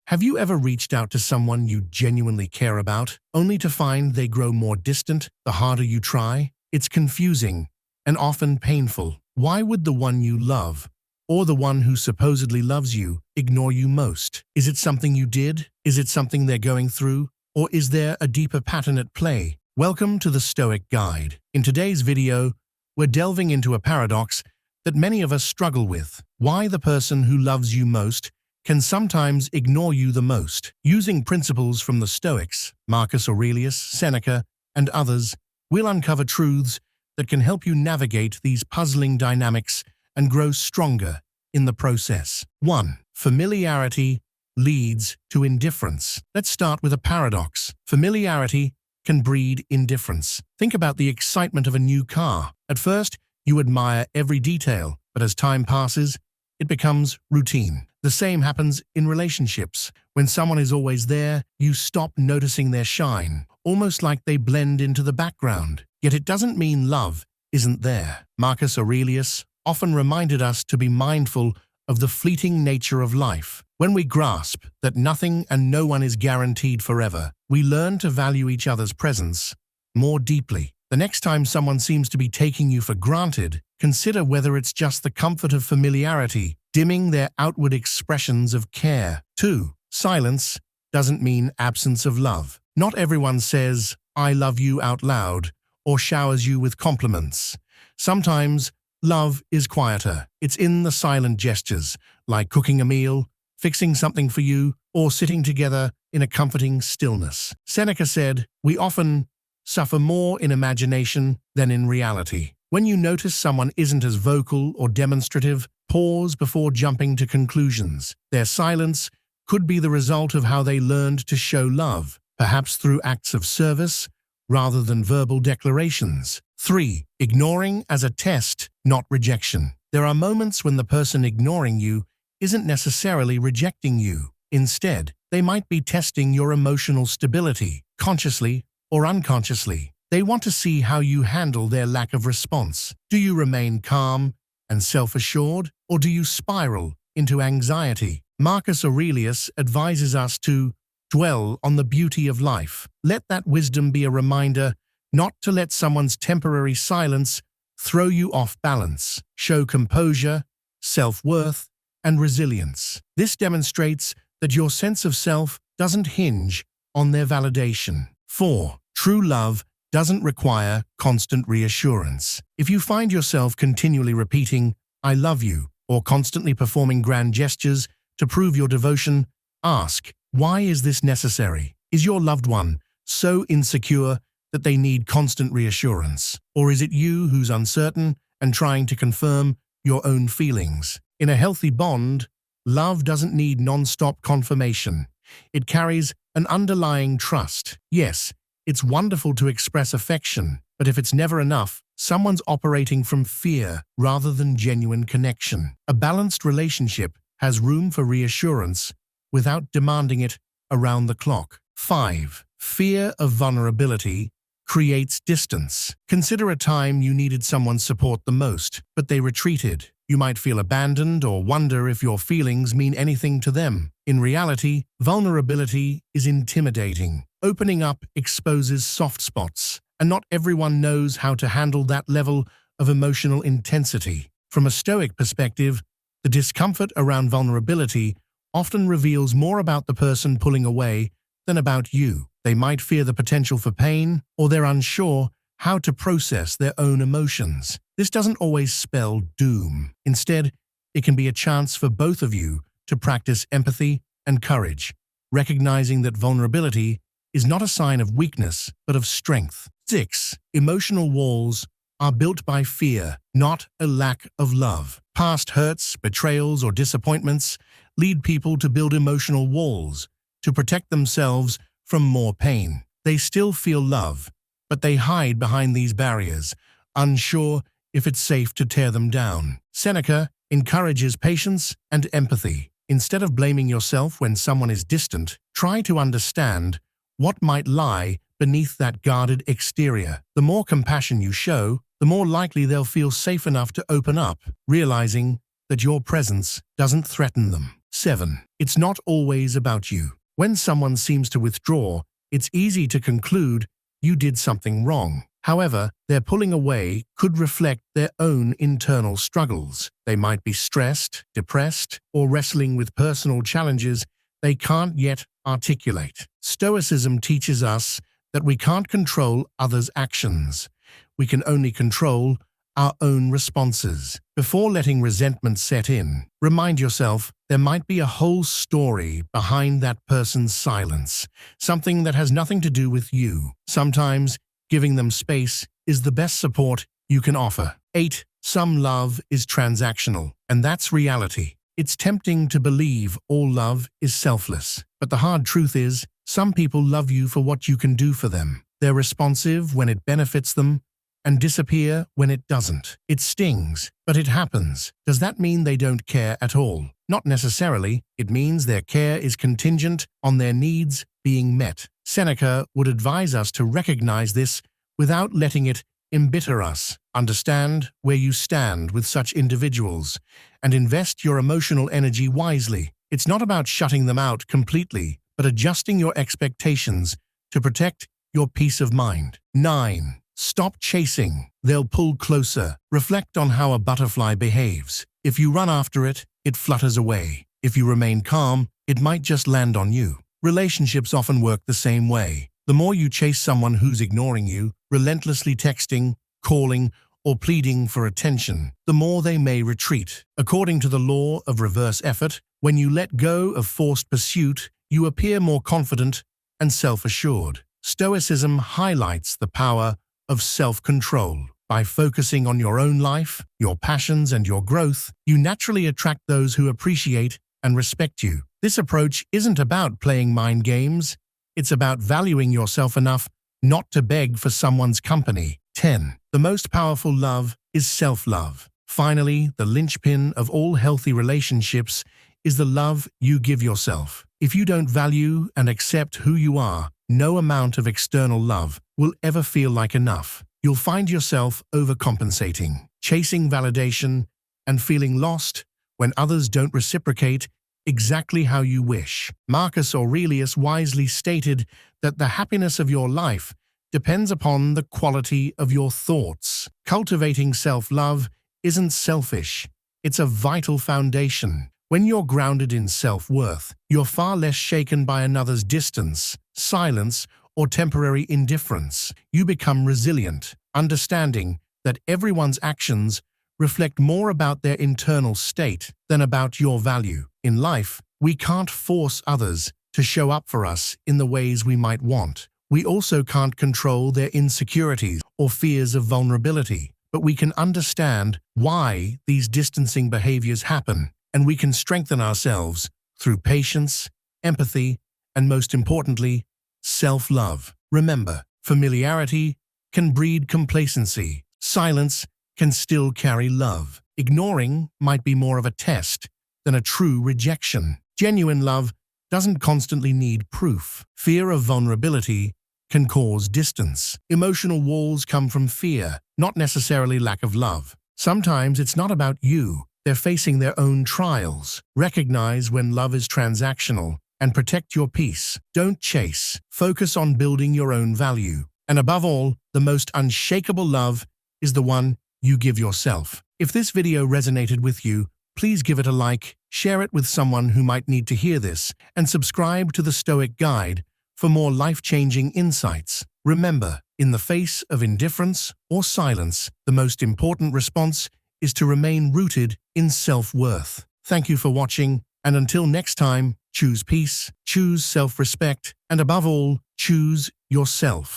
Have you ever reached out to someone you genuinely care about, only to find they grow more distant the harder you try? It's confusing and often painful. Why would the one you love, or the one who supposedly loves you, ignore you most? Is it something you did? Is it something they're going through? Or is there a deeper pattern at play? Welcome to the Stoic Guide. In today's video, we're delving into a paradox that many of us struggle with: why the person who loves you most can sometimes ignore you the most. Using principles from the Stoics, Marcus Aurelius, Seneca, and others, we'll uncover truths that can help you navigate these puzzling dynamics and grow stronger in the process. 1. Familiarity leads to indifference. Let's start with a paradox. Familiarity can breed indifference. Think about the excitement of a new car. At first, you admire every detail, but as time passes, it becomes routine. The same happens in relationships. When someone is always there, you stop noticing their shine, almost like they blend into the background. Yet it doesn't mean love isn't there. Marcus Aurelius often reminded us to be mindful of the fleeting nature of life. When we grasp that nothing and no one is guaranteed forever, we learn to value each other's presence more deeply. The next time someone seems to be taking you for granted, consider whether it's just the comfort of familiarity, dimming their outward expressions of care. 2. Silence doesn't mean absence of love. Not everyone says, "I love you" out loud, or showers you with compliments. Sometimes, love is quieter. It's in the silent gestures, like cooking a meal, fixing something for you, or sitting together in a comforting stillness. Seneca said, "We often suffer more in imagination than in reality." When you notice someone isn't as vocal or demonstrative, pause before jumping to conclusions. Their silence could be the result of how they learned to show love, perhaps through acts of service rather than verbal declarations. 3. Ignoring as a test, not rejection. There are moments when the person ignoring you isn't necessarily rejecting you. Instead, they might be testing your emotional stability, consciously or unconsciously. They want to see how you handle their lack of response. Do you remain calm and self-assured, or do you spiral into anxiety? Marcus Aurelius advises us to dwell on the beauty of life. Let that wisdom be a reminder not to let someone's temporary silence throw you off balance. Show composure, self-worth, and resilience. This demonstrates that your sense of self doesn't hinge on their validation. 4. True love doesn't require constant reassurance. If you find yourself continually repeating, "I love you," or constantly performing grand gestures to prove your devotion, ask, why is this necessary? Is your loved one so insecure that they need constant reassurance? Or is it you who's uncertain and trying to confirm your own feelings? In a healthy bond, love doesn't need non-stop confirmation. It carries an underlying trust. Yes, it's wonderful to express affection, but if it's never enough, someone's operating from fear rather than genuine connection. A balanced relationship has room for reassurance without demanding it around the clock. 5. Fear of vulnerability creates distance. Consider a time you needed someone's support the most, but they retreated. You might feel abandoned or wonder if your feelings mean anything to them. In reality, vulnerability is intimidating. Opening up exposes soft spots, and not everyone knows how to handle that level of emotional intensity. From a Stoic perspective, the discomfort around vulnerability often reveals more about the person pulling away than about you. They might fear the potential for pain, or they're unsure how to process their own emotions. This doesn't always spell doom. Instead, it can be a chance for both of you to practice empathy and courage, recognizing that vulnerability is not a sign of weakness, but of strength. 6. Emotional walls are built by fear, not a lack of love. Past hurts, betrayals, or disappointments lead people to build emotional walls to protect themselves from more pain. They still feel love, but they hide behind these barriers, unsure if it's safe to tear them down. Seneca encourages patience and empathy. Instead of blaming yourself when someone is distant, try to understand what might lie beneath that guarded exterior. The more compassion you show, the more likely they'll feel safe enough to open up, realizing that your presence doesn't threaten them. 7. It's not always about you. When someone seems to withdraw, it's easy to conclude you did something wrong. However, their pulling away could reflect their own internal struggles. They might be stressed, depressed, or wrestling with personal challenges they can't yet articulate. Stoicism teaches us that we can't control others' actions. We can only control our own responses. Before letting resentment set in, remind yourself there might be a whole story behind that person's silence, something that has nothing to do with you. Sometimes, giving them space is the best support you can offer. 8. Some love is transactional, and that's reality. It's tempting to believe all love is selfless, but the hard truth is, some people love you for what you can do for them. They're responsive when it benefits them, and disappear when it doesn't. It stings, but it happens. Does that mean they don't care at all? Not necessarily. It means their care is contingent on their needs being met. Seneca would advise us to recognize this without letting it embitter us. Understand where you stand with such individuals and invest your emotional energy wisely. It's not about shutting them out completely, but adjusting your expectations to protect your peace of mind. 9. Stop chasing. They'll pull closer. Reflect on how a butterfly behaves. If you run after it, it flutters away. If you remain calm, it might just land on you. Relationships often work the same way. The more you chase someone who's ignoring you, relentlessly texting, calling, or pleading for attention, the more they may retreat. According to the law of reverse effort, when you let go of forced pursuit, you appear more confident and self-assured. Stoicism highlights the power of self-control. By focusing on your own life, your passions, and your growth, you naturally attract those who appreciate and respect you. This approach isn't about playing mind games. It's about valuing yourself enough not to beg for someone's company. 10. The most powerful love is self-love. Finally, the linchpin of all healthy relationships is the love you give yourself. If you don't value and accept who you are, no amount of external love will ever feel like enough. You'll find yourself overcompensating, chasing validation, and feeling lost when others don't reciprocate exactly how you wish. Marcus Aurelius wisely stated that the happiness of your life depends upon the quality of your thoughts. Cultivating self-love isn't selfish. It's a vital foundation. When you're grounded in self-worth, you're far less shaken by another's distance, silence, or temporary indifference. You become resilient, understanding that everyone's actions reflect more about their internal state than about your value. In life, we can't force others to show up for us in the ways we might want. We also can't control their insecurities or fears of vulnerability, but we can understand why these distancing behaviors happen, and we can strengthen ourselves through patience, empathy, and most importantly, self-love. Remember, familiarity can breed complacency. Silence can still carry love. Ignoring might be more of a test than a true rejection. Genuine love doesn't constantly need proof. Fear of vulnerability can cause distance. Emotional walls come from fear, not necessarily lack of love. Sometimes it's not about you. They're facing their own trials. Recognize when love is transactional and protect your peace. Don't chase. Focus on building your own value. And above all, the most unshakable love is the one you give yourself. If this video resonated with you, please give it a like, share it with someone who might need to hear this, and subscribe to the Stoic Guide for more life-changing insights. Remember, in the face of indifference or silence, the most important response is to remain rooted in self-worth. Thank you for watching, and until next time, choose peace, choose self-respect, and above all, choose yourself.